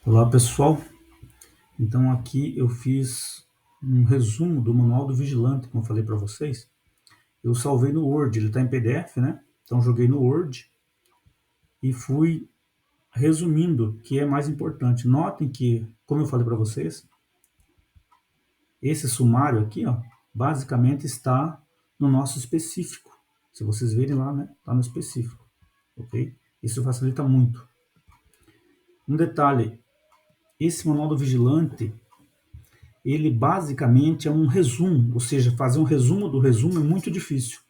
Olá pessoal, então aqui eu fiz um resumo do manual do vigilante, como eu falei para vocês. Eu salvei no Word, ele está em PDF, né? Então joguei no Word e fui resumindo o que é mais importante. Notem que, como eu falei para vocês, esse sumário aqui, ó, basicamente está no nosso específico. Se vocês verem lá, né, está no específico, ok? Isso facilita muito. Um detalhe, esse manual do vigilante ele basicamente é um resumo, ou seja, fazer um resumo do resumo é muito difícil.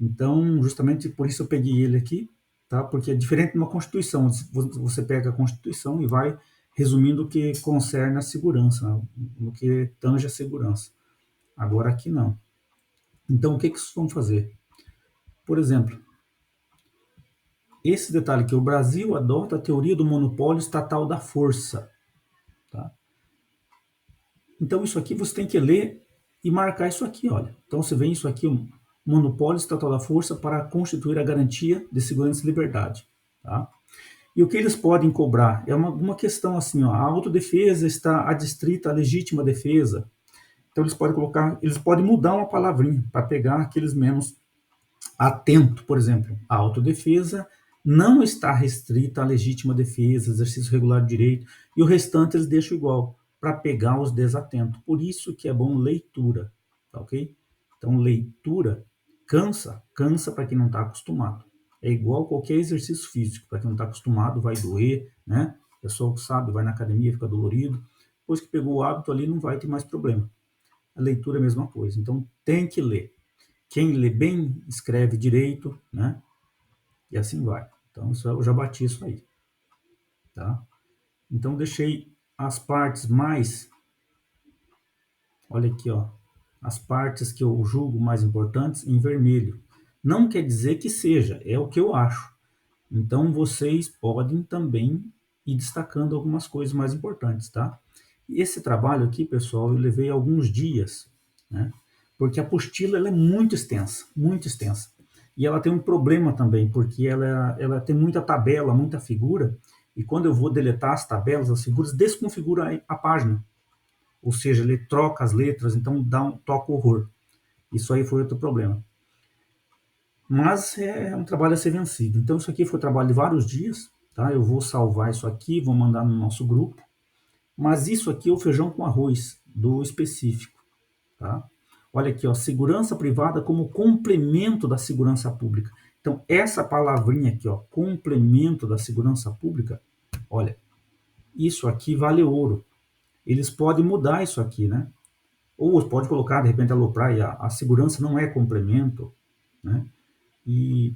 Então, justamente por isso eu peguei ele aqui, tá? Porque é diferente de uma Constituição. Você pega a Constituição e vai resumindo o que concerne a segurança, né? No que tange a segurança. Agora aqui não. Então, o que vocês vão fazer? Por exemplo, esse detalhe que o Brasil adota a teoria do monopólio estatal da força, tá? Então, isso aqui você tem que ler e marcar isso aqui, olha. Então, você vê isso aqui, um monopólio estatal da força para constituir a garantia de segurança e liberdade, tá? E o que eles podem cobrar? É uma questão assim, ó, a autodefesa está adstrita à legítima defesa. Então, eles podem colocar, eles podem mudar uma palavrinha para pegar aqueles menos atento, por exemplo. A autodefesa não está restrita à legítima defesa, exercício regular de direito, e o restante eles deixam igual, para pegar os desatentos. Por isso que é bom leitura, tá ok? Então, leitura cansa para quem não está acostumado. É igual qualquer exercício físico, para quem não está acostumado vai doer, né? O pessoal que sabe, vai na academia, fica dolorido. Depois que pegou o hábito ali, não vai ter mais problema. A leitura é a mesma coisa, então tem que ler. Quem lê bem, escreve direito, né? E assim vai. Então, eu já bati isso aí, tá? Então, deixei as partes mais... Olha aqui, ó. As partes que eu julgo mais importantes em vermelho. Não quer dizer que seja, é o que eu acho. Então, vocês podem também ir destacando algumas coisas mais importantes, tá? Esse trabalho aqui, pessoal, eu levei alguns dias, né? Porque a apostila ela é muito extensa, muito extensa. E ela tem um problema também, porque ela tem muita tabela, muita figura, e quando eu vou deletar as tabelas, as figuras, desconfigura a página. Ou seja, ele troca as letras, então toca horror. Isso aí foi outro problema. Mas é um trabalho a ser vencido. Então, isso aqui foi trabalho de vários dias, tá? Eu vou salvar isso aqui, vou mandar no nosso grupo. Mas isso aqui é o feijão com arroz do específico, tá? Olha aqui, ó, segurança privada como complemento da segurança pública. Então, essa palavrinha aqui, ó, complemento da segurança pública, olha, isso aqui vale ouro. Eles podem mudar isso aqui, né? Ou pode colocar, de repente, aloprar, e a segurança não é complemento, né? E,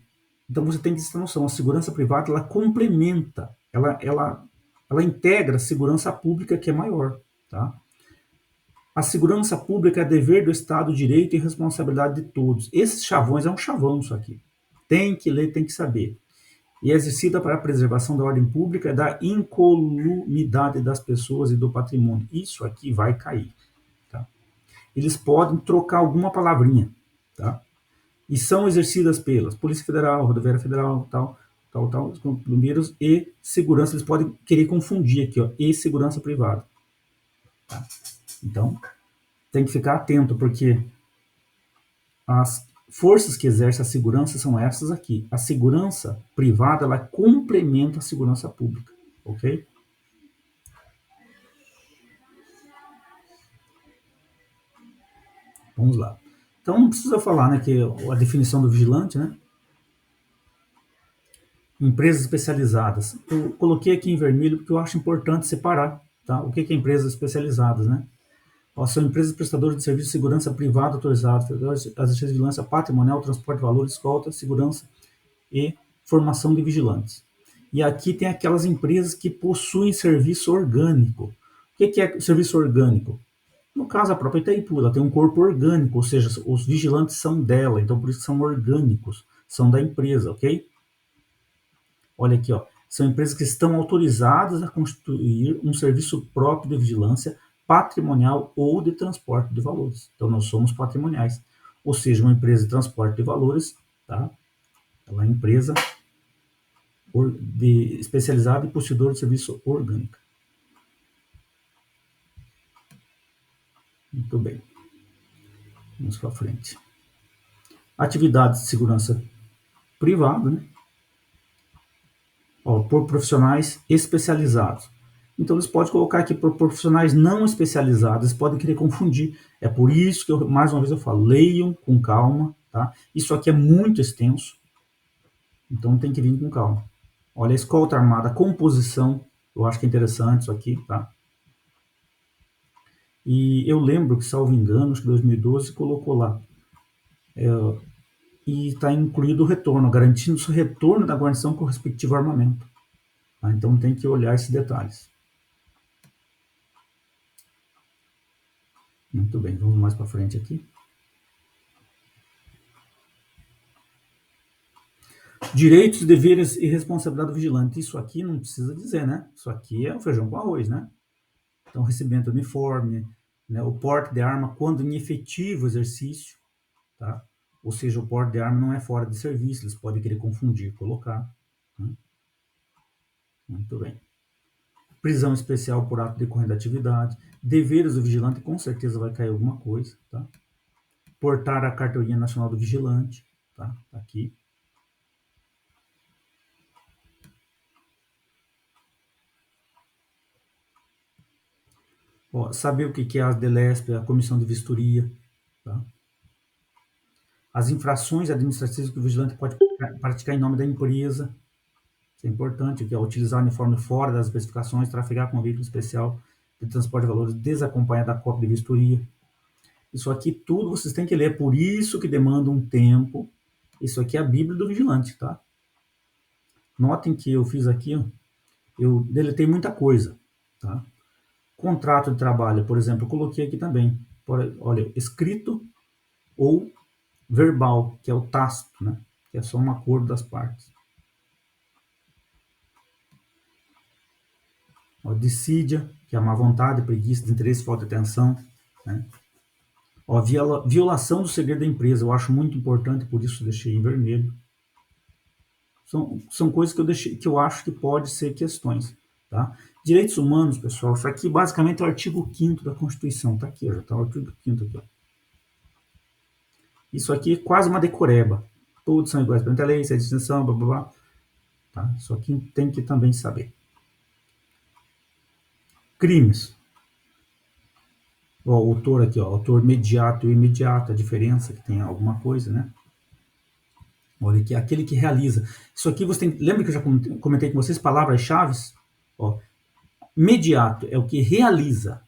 então, você tem que ter essa noção. A segurança privada, ela complementa, ela integra a segurança pública, que é maior, tá? A segurança pública é dever do Estado, direito e responsabilidade de todos. Esses chavões é um chavão isso aqui. Tem que ler, tem que saber. E é exercida para a preservação da ordem pública e da incolumidade das pessoas e do patrimônio. Isso aqui vai cair. Tá? Eles podem trocar alguma palavrinha. Tá? E são exercidas pelas Polícia Federal, Rodoviária Federal, os bombeiros e segurança. Eles podem querer confundir aqui, ó, e segurança privada. Tá? Então, tem que ficar atento, porque as forças que exercem a segurança são essas aqui. A segurança privada, ela complementa a segurança pública, ok? Vamos lá. Então, não precisa falar, né, que a definição do vigilante, né? Empresas especializadas. Eu coloquei aqui em vermelho porque eu acho importante separar, tá? O que é empresas especializadas, né? São empresas prestadoras de serviço de segurança privada autorizadas, exercício de vigilância patrimonial, transporte de valores, escolta, segurança e formação de vigilantes. E aqui tem aquelas empresas que possuem serviço orgânico. O que é serviço orgânico? No caso, a própria Itaipu, ela tem um corpo orgânico, ou seja, os vigilantes são dela, então por isso são orgânicos, são da empresa, ok? Olha aqui, ó, são empresas que estão autorizadas a constituir um serviço próprio de vigilância patrimonial ou de transporte de valores. Então, nós somos patrimoniais. Ou seja, uma empresa de transporte de valores, tá? Ela é uma empresa especializada e possuidora de serviço orgânico. Muito bem. Vamos para frente. Atividades de segurança privada, né? Ó, por profissionais especializados. Então, eles podem colocar aqui por profissionais não especializados, eles podem querer confundir. É por isso que, mais uma vez eu falo, leiam com calma, tá? Isso aqui é muito extenso, então tem que vir com calma. Olha, a escolta armada, composição, eu acho que é interessante isso aqui, tá? E eu lembro que, salvo engano, acho que 2012 colocou lá, e está incluído o retorno, garantindo o retorno da guarnição com o respectivo armamento. Tá? Então tem que olhar esses detalhes. Muito bem, vamos mais para frente aqui. Direitos, deveres e responsabilidade do vigilante. Isso aqui não precisa dizer, né? Isso aqui é o feijão com arroz, né? Então, recebimento uniforme, né? O porte de arma quando em efetivo exercício, tá? Ou seja, o porte de arma não é fora de serviço, eles podem querer confundir, colocar. Né? Muito bem. Prisão especial por ato decorrente da atividade. Deveres do vigilante, com certeza vai cair alguma coisa, tá? Portar a carteirinha nacional do vigilante, tá? Aqui. Ó, saber o que é a DELESP, a comissão de vistoria, tá? As infrações administrativas que o vigilante pode praticar em nome da empresa, isso é importante, que é utilizar uniforme fora das especificações, trafegar com um veículo especial de transporte de valores desacompanhado da cópia de vistoria. Isso aqui tudo vocês têm que ler, por isso que demanda um tempo. Isso aqui é a Bíblia do vigilante, tá? Notem que eu fiz aqui, eu deletei muita coisa, tá? Contrato de trabalho, por exemplo, eu coloquei aqui também. Olha, escrito ou verbal, que é o tácito, né? Que é só um acordo das partes. Ó, dissídia, que é a má vontade, preguiça, desinteresse, falta de atenção. Né? Ó, violação do segredo da empresa, eu acho muito importante, por isso deixei em vermelho. São coisas que eu deixei, que eu acho que pode ser questões. Tá? Direitos humanos, pessoal, isso aqui basicamente é o artigo 5º da Constituição. Tá aqui, ó, já está o artigo 5º aqui. Ó. Isso aqui é quase uma decoreba. Todos são iguais perante a lei, sem distinção, blá blá blá. Tá? Isso aqui tem que também saber. Crimes. O autor aqui, ó, autor imediato e imediato, a diferença que tem alguma coisa, né? Olha aqui, aquele que realiza. Isso aqui você tem. Lembra que eu já comentei com vocês palavras-chave? Imediato é o que realiza.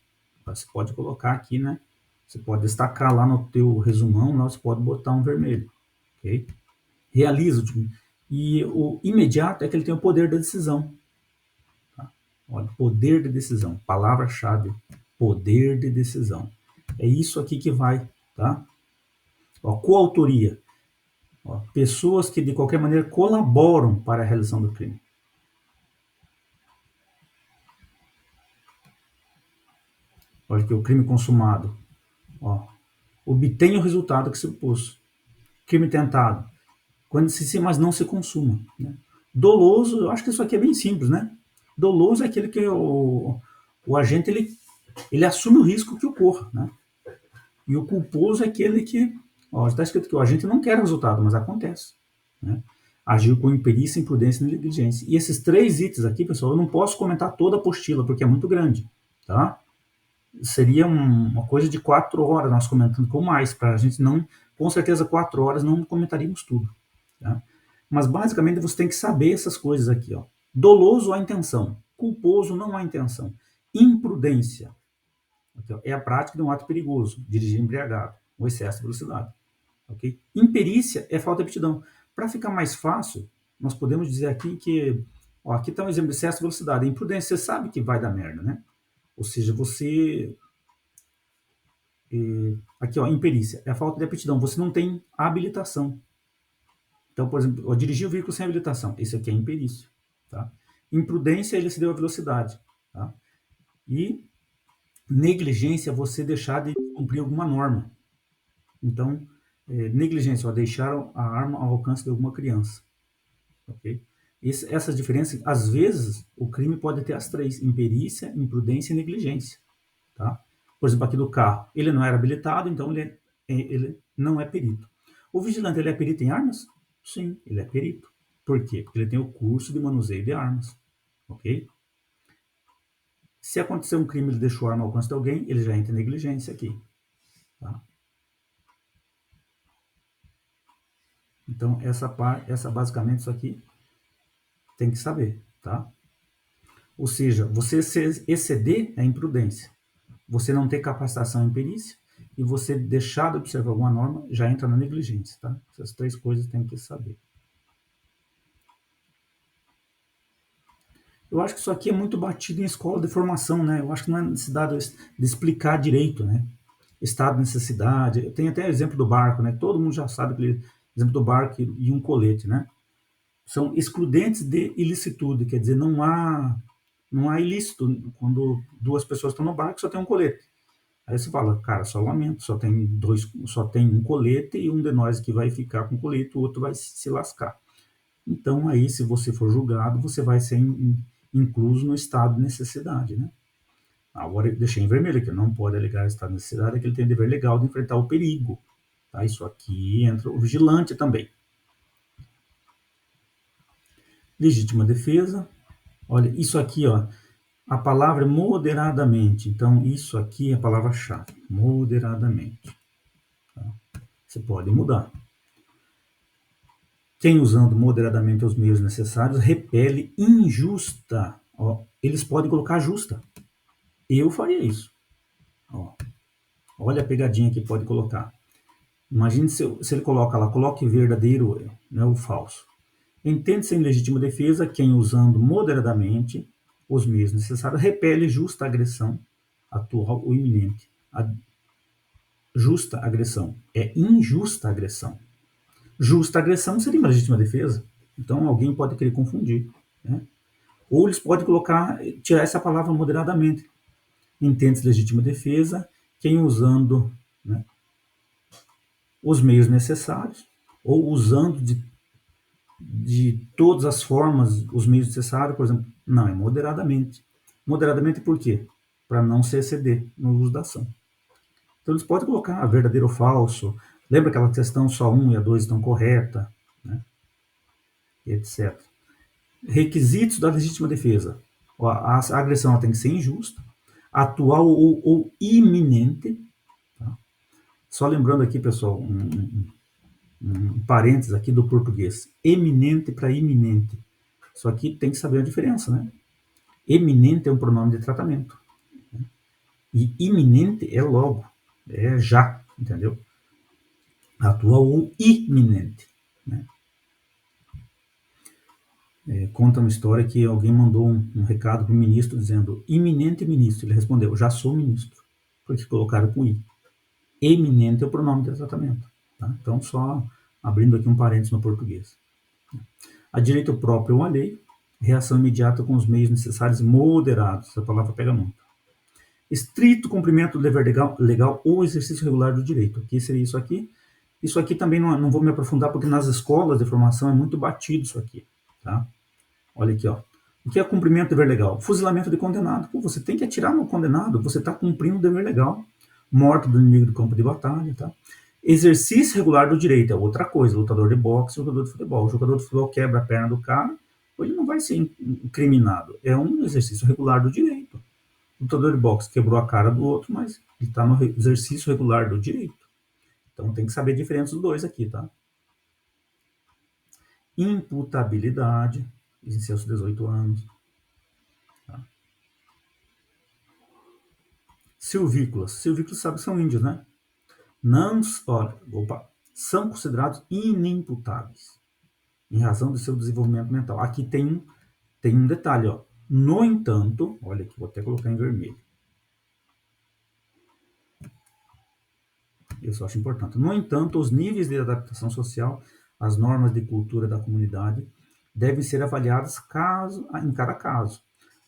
Você pode colocar aqui, né? Você pode destacar lá no teu resumão, lá você pode botar um vermelho, ok? Realiza. E o imediato é que ele tem o poder da decisão. Tá? Olha, poder de decisão. Palavra-chave. Poder de decisão. É isso aqui que vai, tá? Ó, coautoria. Ó, pessoas que de qualquer maneira colaboram para a realização do crime. Olha aqui, o crime consumado. Ó, obtém o resultado que se propôs. Crime tentado. Quando se mas não se consuma. Né? Doloso, eu acho que isso aqui é bem simples, né? Doloso é aquele que o agente ele assume o risco que ocorra, né? E o culposo é aquele que, ó, está escrito que o agente não quer o resultado, mas acontece. Né? Agiu com imperícia, imprudência e negligência. E esses 3 itens aqui, pessoal, eu não posso comentar toda a apostila, porque é muito grande, tá? Seria uma coisa de 4 horas nós comentando com mais, para a gente não, com certeza 4 horas não comentaríamos tudo, tá? Mas basicamente você tem que saber essas coisas aqui, ó. Doloso há intenção, culposo não há intenção. Imprudência, aqui, ó, é a prática de um ato perigoso, dirigir embriagado, ou excesso de velocidade. Okay? Imperícia é falta de aptidão. Para ficar mais fácil, nós podemos dizer aqui que, ó, aqui está um exemplo de excesso de velocidade. A imprudência, você sabe que vai dar merda, né? Ou seja, você... aqui, ó, imperícia, é a falta de aptidão. Você não tem habilitação. Então, por exemplo, ó, dirigir o veículo sem habilitação. Esse aqui é imperícia. Tá? Imprudência, ele excedeu a velocidade. Tá? E negligência, você deixar de cumprir alguma norma. Então, negligência, ó, deixar a arma ao alcance de alguma criança. Okay? Essas diferenças, às vezes, o crime pode ter as 3, imperícia, imprudência e negligência. Tá? Por exemplo, aqui do carro, ele não era habilitado, então ele não é perito. O vigilante, ele é perito em armas? Sim, ele é perito. Por quê? Porque ele tem o curso de manuseio de armas, ok? Se acontecer um crime, ele deixou a arma ao alcance de alguém, ele já entra em negligência aqui, tá? Então, essa basicamente, isso aqui tem que saber, tá? Ou seja, você se exceder é imprudência. Você não ter capacitação em perícia e você deixar de observar alguma norma já entra na negligência, tá? Essas três coisas tem que saber. Eu acho que isso aqui é muito batido em escola de formação, né? Eu acho que não é necessidade de explicar direito, né? Estado de necessidade. Tem até o exemplo do barco, né? Todo mundo já sabe aquele exemplo do barco e um colete, né? São excludentes de ilicitude, quer dizer, não há ilícito quando duas pessoas estão no barco só tem um colete. Aí você fala, cara, só lamento, só tem um colete e um de nós que vai ficar com o colete, o outro vai se lascar. Então aí, se você for julgado, você vai ser incluso no estado de necessidade, né? Agora eu deixei em vermelho aqui, não pode alegar estado de necessidade, é que ele tem o dever legal de enfrentar o perigo. Tá? Isso aqui entra o vigilante também. Legítima defesa. Olha, isso aqui, ó, a palavra é moderadamente. Então, isso aqui é a palavra-chave, moderadamente. Tá? Você pode mudar. Quem usando moderadamente os meios necessários repele injusta. Ó, eles podem colocar justa. Eu faria isso. Ó, olha a pegadinha que pode colocar. Imagine se ele coloca lá, coloque verdadeiro, né, o falso. Entende-se em legítima defesa quem, usando moderadamente os meios necessários, repele justa agressão atual ou iminente. A justa agressão é injusta agressão. Justa agressão seria uma legítima defesa. Então alguém pode querer confundir, né? Ou eles podem tirar essa palavra moderadamente. Entende-se legítima defesa quem, usando, né, os meios necessários, ou usando de todas as formas os meios necessários, por exemplo, não, é moderadamente. Moderadamente por quê? Para não se exceder no uso da ação. Então eles podem colocar verdadeiro ou falso, lembra aquela questão só 1 e a 2 estão correta, né? Etc. Requisitos da legítima defesa. A agressão tem que ser injusta, atual ou iminente. Tá? Só lembrando aqui, pessoal, um parênteses aqui do português. Eminente para iminente. Só que tem que saber a diferença, né? Eminente é um pronome de tratamento. Né? E iminente é logo, é já, entendeu? Atual ou iminente. Né? Conta uma história que alguém mandou um recado para o ministro dizendo iminente ministro. Ele respondeu, já sou ministro. Porque colocaram o i. Eminente é o pronome de tratamento. Tá? Então, só abrindo aqui um parênteses no português. A direito próprio ou alheio, reação imediata com os meios necessários e moderados. Essa palavra pega muito. Estrito cumprimento do dever legal ou exercício regular do direito. Aqui seria isso aqui. Isso aqui também não vou me aprofundar, porque nas escolas de formação é muito batido isso aqui. Tá? Olha aqui, ó. O que é cumprimento do dever legal? Fuzilamento de condenado. Pô, você tem que atirar no condenado, você está cumprindo o dever legal. Morte do inimigo do campo de batalha, tá? Exercício regular do direito é outra coisa. Lutador de boxe, jogador de futebol. O jogador de futebol quebra a perna do cara, ele não vai ser incriminado. É um exercício regular do direito. O lutador de boxe quebrou a cara do outro, mas ele está no exercício regular do direito. Então tem que saber a diferença dos dois aqui, tá? Imputabilidade, em seus 18 anos. Tá? Silvícolas. Silvícolas, sabe, são índios, né? Não, são considerados inimputáveis em razão do seu desenvolvimento mental. Aqui tem um detalhe, ó. No entanto, olha aqui, vou até colocar em vermelho. Isso eu acho importante. No entanto, os níveis de adaptação social às normas de cultura da comunidade devem ser avaliados em cada caso.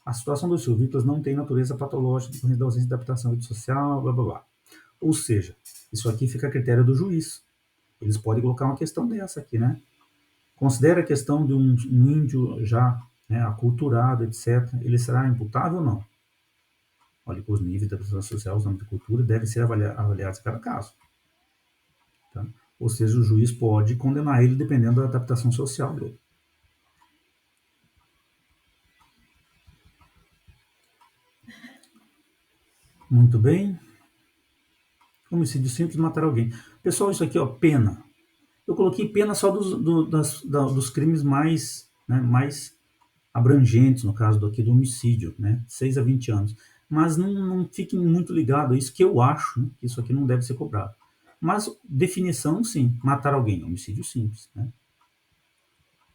A situação dos silvícolas não tem natureza patológica decorrente da ausência de adaptação social, blá blá blá. Ou seja, isso aqui fica a critério do juiz. Eles podem colocar uma questão dessa aqui, né? Considera a questão de um índio já, né, aculturado, etc. Ele será imputável ou não? Olha que os níveis da prestação social, os nomes de cultura, devem ser avaliados em cada caso. Tá? Ou seja, o juiz pode condenar ele dependendo da adaptação social dele. Muito bem. Homicídio simples, matar alguém. Pessoal, isso aqui, ó, pena. Eu coloquei pena só dos crimes mais, né, mais abrangentes, no caso aqui do homicídio, né, 6 a 20 anos. Mas não fiquem muito ligados a isso, que eu acho, né, que isso aqui não deve ser cobrado. Mas definição, sim, matar alguém, homicídio simples. Né?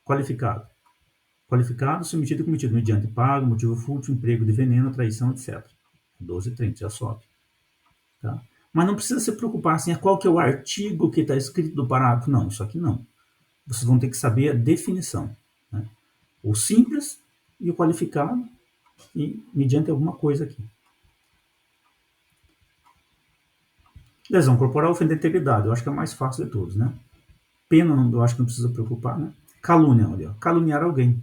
Qualificado. Qualificado se homicídio cometido mediante pago, motivo fútil, emprego de veneno, traição, etc. 12 e 30, já sobe. Tá? Mas não precisa se preocupar assim, qual que é o artigo que está escrito do parágrafo. Não, isso aqui não. Vocês vão ter que saber a definição. Né? O simples e o qualificado e mediante alguma coisa aqui. Lesão corporal ofende a integridade. Eu acho que é a mais fácil de todos, né? Pena, eu acho que não precisa preocupar, né? Calúnia, olha, caluniar alguém.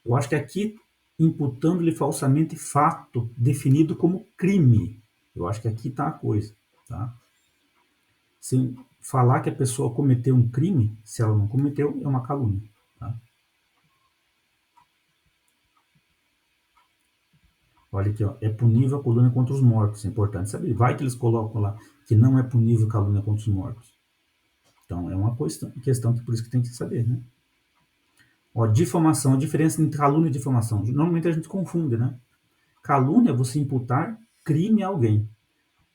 Eu acho que aqui, imputando-lhe falsamente fato definido como crime. Eu acho que aqui está a coisa, tá? Se falar que a pessoa cometeu um crime, se ela não cometeu, é uma calúnia, tá? Olha aqui, ó, é punível a calúnia contra os mortos, é importante saber. Vai que eles colocam lá que não é punível a calúnia contra os mortos. Então, é uma questão que por isso que tem que saber, né? Ó, difamação, a diferença entre calúnia e difamação. Normalmente a gente confunde, né? Calúnia é você imputar crime a alguém.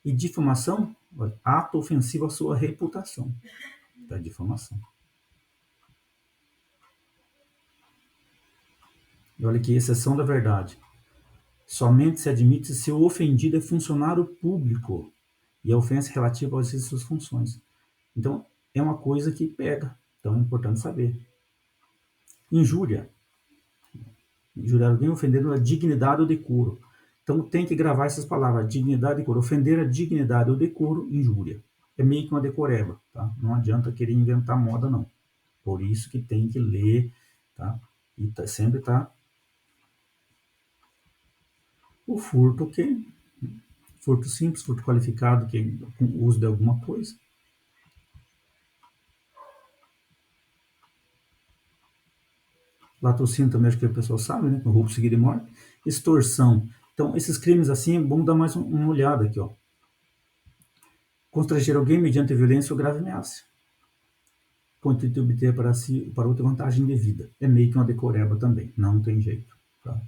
E difamação, olha, ato ofensivo à sua reputação. Da difamação. E olha aqui, exceção da verdade. Somente se admite se o ofendido é funcionário público e a ofensa é relativa ao exercício de suas funções. Então, é uma coisa que pega. Então, é importante saber. Injúria. Injuriar alguém ofendendo a dignidade ou decoro. Então, tem que gravar essas palavras. Dignidade e decoro. Ofender a dignidade ou decoro, injúria. É meio que uma decoreba. Tá? Não adianta querer inventar moda, não. Por isso que tem que ler. Tá? E sempre tá o furto, que furto simples, furto qualificado, que é com uso de alguma coisa. Latrocínio também acho que o pessoal sabe, né? Roubo seguido de morte. Extorsão. Então, esses crimes assim, é bom dar mais uma olhada aqui, ó. Constranger alguém mediante violência ou grave ameaça. Com o intuito de obter para si para outra vantagem indevida. É meio que uma decoreba também. Não tem jeito. Tá?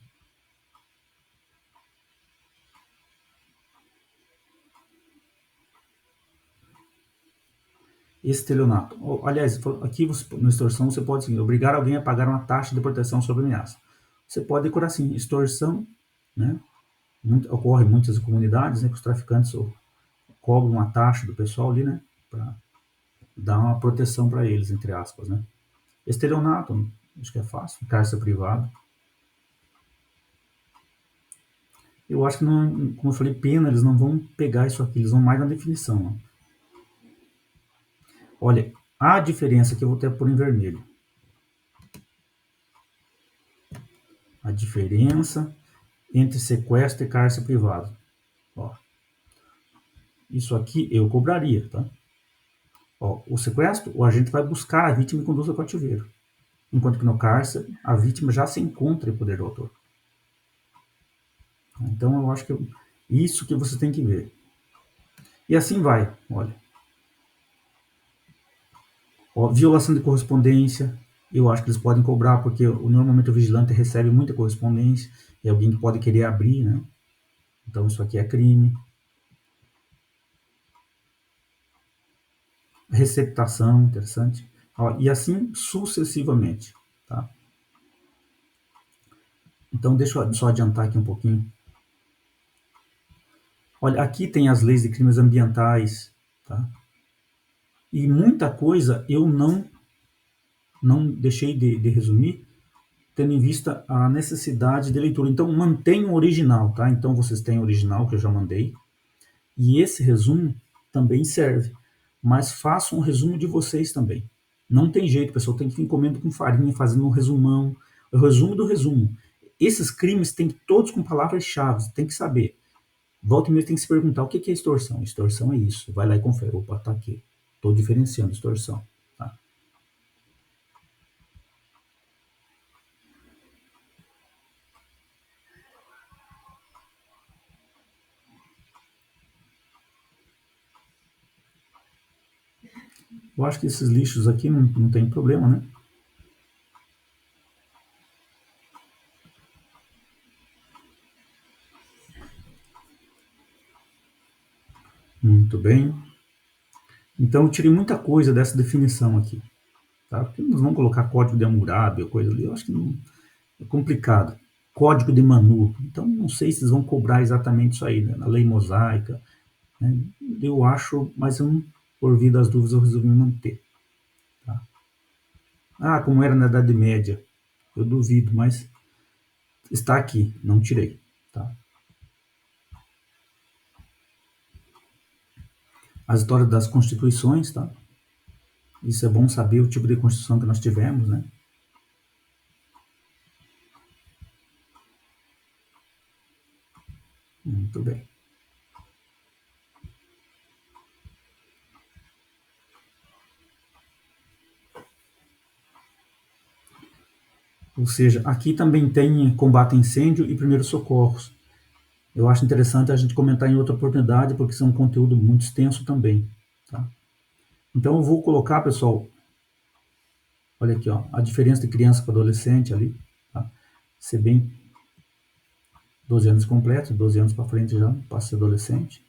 Estelionato. Aliás, aqui na extorsão você pode seguir, obrigar alguém a pagar uma taxa de proteção sob ameaça. Você pode decorar assim, extorsão, né? Ocorre em muitas comunidades, né, que os traficantes cobram uma taxa do pessoal ali, né, para dar uma proteção para eles, entre aspas, né. Estelionato, acho que é fácil, cárcere privado. Eu acho que, não, como eu falei, pena, eles não vão pegar isso aqui, eles vão mais na definição. Ó. Olha, a diferença que eu vou até pôr em vermelho. A diferença entre sequestro e cárcere privado. Ó, isso aqui eu cobraria, tá? Ó, o sequestro, o agente vai buscar a vítima e conduz ao cativeiro. Enquanto que no cárcere, a vítima já se encontra em poder do autor. Então, eu acho que isso que você tem que ver. E assim vai, olha. Ó, violação de correspondência, eu acho que eles podem cobrar, porque normalmente o vigilante recebe muita correspondência, e alguém que pode querer abrir, né? Então, isso aqui é crime. Receptação, interessante. Ó, e assim sucessivamente, tá? Então, deixa eu só adiantar aqui um pouquinho. Olha, aqui tem as leis de crimes ambientais, tá? E muita coisa eu não deixei de resumir, tendo em vista a necessidade de leitura. Então, mantenham o original, tá? Então, vocês têm o original que eu já mandei. E esse resumo também serve. Mas façam um resumo de vocês também. Não tem jeito, pessoal. Tem que ir comendo com farinha, fazendo um resumão. O resumo do resumo. Esses crimes têm que todos com palavras-chave. Tem que saber. volta e meia tem que se perguntar o que é extorsão. Extorsão é isso. Vai lá e confere. Opa, tá aqui. Estou diferenciando extorsão. Tá? Eu acho que esses lixos aqui não tem problema, né? Muito bem. Então eu tirei muita coisa dessa definição aqui. Tá? Porque nós vamos colocar código de Hammurabi ou coisa ali, eu acho que não é complicado. Código de Manu. Então não sei se eles vão cobrar exatamente isso aí, né? Na lei mosaica. Né? Eu acho, mas eu, por via das dúvidas eu resolvi manter. Tá? Ah, como era na Idade Média. Eu duvido, mas está aqui, não tirei. Tá? As histórias das constituições, tá? Isso é bom saber o tipo de constituição que nós tivemos, né? Muito bem. Ou seja, aqui também tem combate a incêndio e primeiros socorros. Eu acho interessante a gente comentar em outra oportunidade, porque isso é um conteúdo muito extenso também. Tá? Então eu vou colocar, pessoal, olha aqui, ó, a diferença de criança para adolescente ali. Tá? Ser bem 12 anos completos, 12 anos para frente já passa a ser adolescente.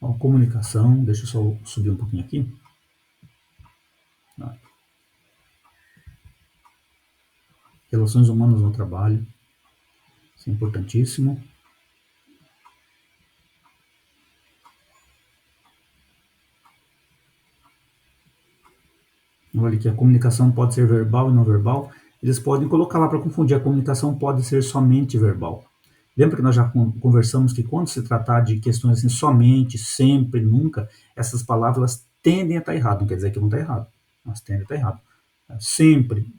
Ó, comunicação, deixa eu só subir um pouquinho aqui. Tá? Relações humanas no trabalho, isso é importantíssimo. Olha que a comunicação pode ser verbal e não verbal. Eles podem colocar lá para confundir. A comunicação pode ser somente verbal. Lembra que nós já conversamos que quando se tratar de questões assim, somente, sempre, nunca, essas palavras elas tendem a estar erradas. Não quer dizer que não está errado, mas tendem a estar errado. Sempre,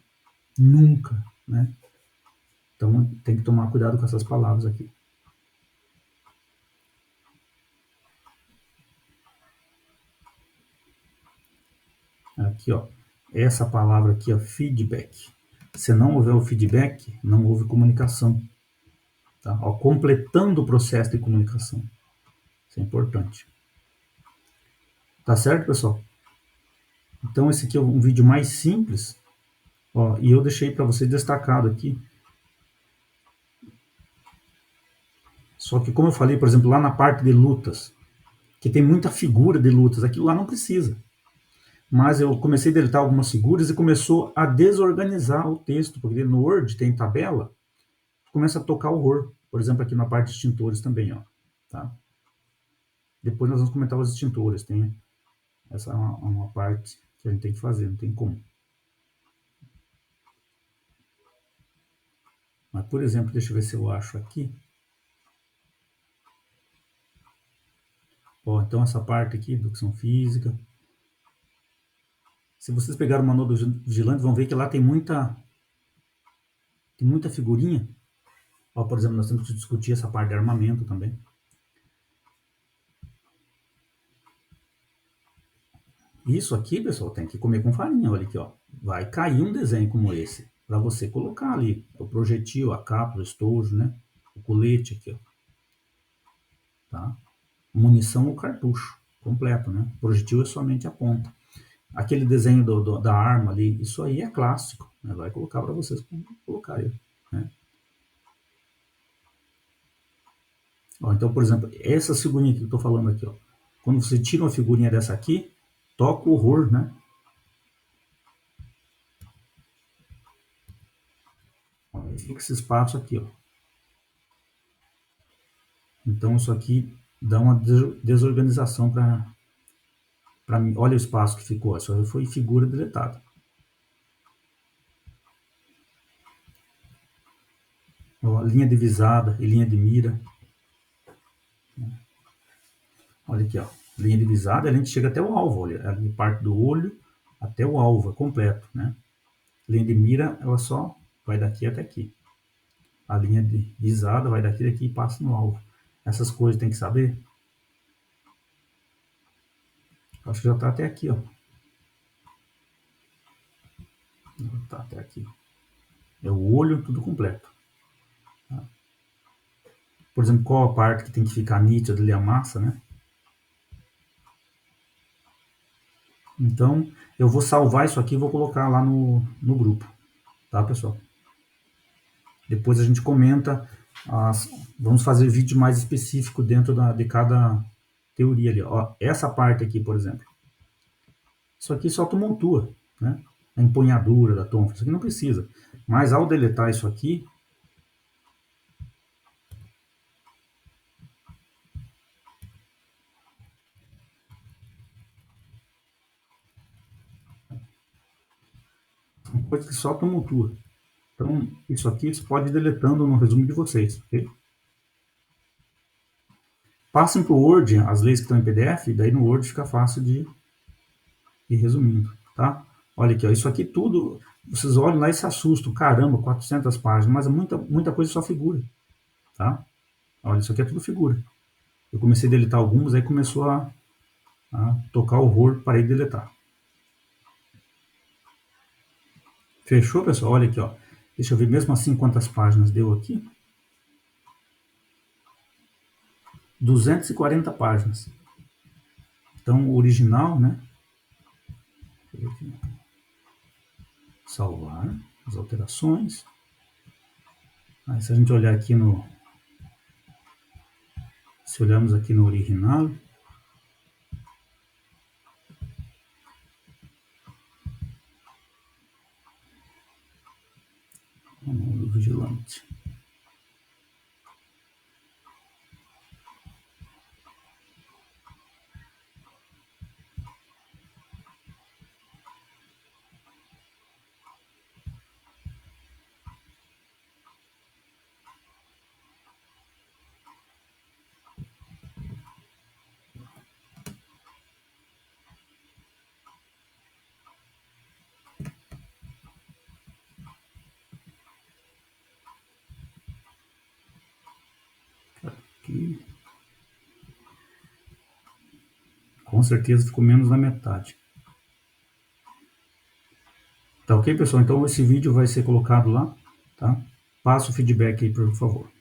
nunca, né? Então tem que tomar cuidado com essas palavras aqui. Aqui, ó, essa palavra aqui, ó, feedback. Se não houver o feedback, não houve comunicação. Tá? Ó, completando o processo de comunicação. Isso é importante. Tá certo, pessoal? Então esse aqui é um vídeo mais simples. Ó, e eu deixei para vocês destacado aqui. Só que como eu falei, por exemplo, lá na parte de lutas, que tem muita figura de lutas, aquilo lá não precisa. Mas eu comecei a deletar algumas figuras e começou a desorganizar o texto, porque no Word tem tabela, começa a tocar horror. Por exemplo, aqui na parte de extintores também, ó. Tá? Depois nós vamos comentar os extintores, tem essa é uma parte que a gente tem que fazer, não tem como. Mas, por exemplo, deixa eu ver se eu acho aqui. Ó, então essa parte aqui, educação física. Se vocês pegarem o manual do vigilante, vão ver que lá tem muita figurinha. Ó, por exemplo, nós temos que discutir essa parte de armamento também. Isso aqui, pessoal, tem que comer com farinha. Olha aqui, ó. Vai cair um desenho como esse, para você colocar ali o projetil, a capa, o estojo, né? O colete aqui, ó. Tá? Munição ou cartucho completo, né? O projetil é somente a ponta. Aquele desenho da arma ali, isso aí é clássico. Né? Vai colocar para vocês colocar ele. Né? Ó, então, por exemplo, essa figurinha que eu estou falando aqui, ó, quando você tira uma figurinha dessa aqui, toca o horror, né? Ó, fica esse espaço aqui, ó. Então isso aqui dá uma desorganização para mim. Olha o espaço que ficou, isso foi figura deletada. Ó, linha divisada e linha de mira. Olha aqui, ó. Linha divisada, a gente chega até o alvo, olha, ali parte do olho, até o alvo, é completo, né? Linha de mira, ela só vai daqui até aqui. A linha de visada vai daqui e passa no alvo. Essas coisas tem que saber. Acho que já está até aqui, ó. Tá até aqui. É o olho, tudo completo. Tá? Por exemplo, qual a parte que tem que ficar nítida ali, a massa, né? Então, eu vou salvar isso aqui e vou colocar lá no grupo, tá, pessoal? Depois a gente comenta, vamos fazer vídeo mais específico dentro de cada teoria ali. Ó, essa parte aqui, por exemplo. Isso aqui só tu montua, né? A empunhadura da tonfa, isso aqui não precisa. Mas ao deletar isso aqui, são coisas que só tu montua. Então, isso aqui você pode ir deletando no resumo de vocês, ok? Passem para o Word as leis que estão em PDF, daí no Word fica fácil de ir resumindo, tá? Olha aqui, ó, isso aqui tudo, vocês olham lá e se assustam, caramba, 400 páginas, mas muita coisa é só figura, tá? Olha, isso aqui é tudo figura. Eu comecei a deletar algumas, aí começou a tocar horror, parei de deletar. Fechou, pessoal? Olha aqui, ó. Deixa eu ver mesmo assim quantas páginas deu aqui. 240 páginas. Então, o original, né? Salvar as alterações. Aí, se a gente olhar aqui no... Se olharmos aqui no original... O vigilante. Aqui. Com certeza ficou menos da metade. Tá ok, pessoal? Então esse vídeo vai ser colocado lá, tá? Passa o feedback aí, por favor.